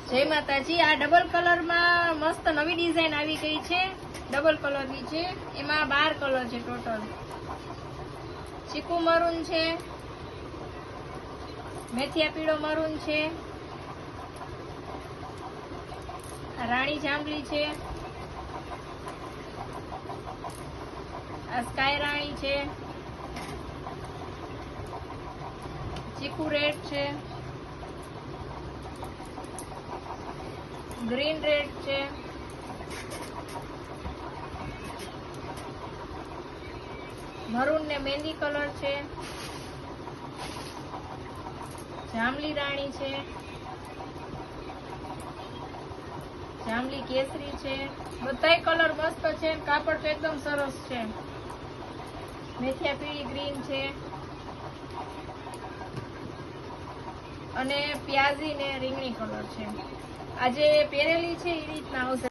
જય માતાજી। આ ડબલ કલર માં મસ્ત નવી ડિઝાઇન આવી ગઈ છે, ડબલ કલર ની છે। એમાં 12 કલર છે ટોટલ। ચીકુ મરૂન છે, મેથિયા પીળો મરૂન છે, રાણી જાંબલી છે, આ સ્કાય રાણી છે, ચીકુ રેડ છે, ગ્રીન રેડ છે, મરૂન ને મહેંદી કલર છે, જાંબલી રાણી છે, જાંબલી કેસરી છે। બધાય કલર મસ્ત છે, કાપડ તો એકદમ સરસ છે। મેથિયા પીળી ગ્રીન છે અને પ્યાઝી ને રીંગણી કલર છે। આજે પહેરેલી છે એ રીતના આવશે।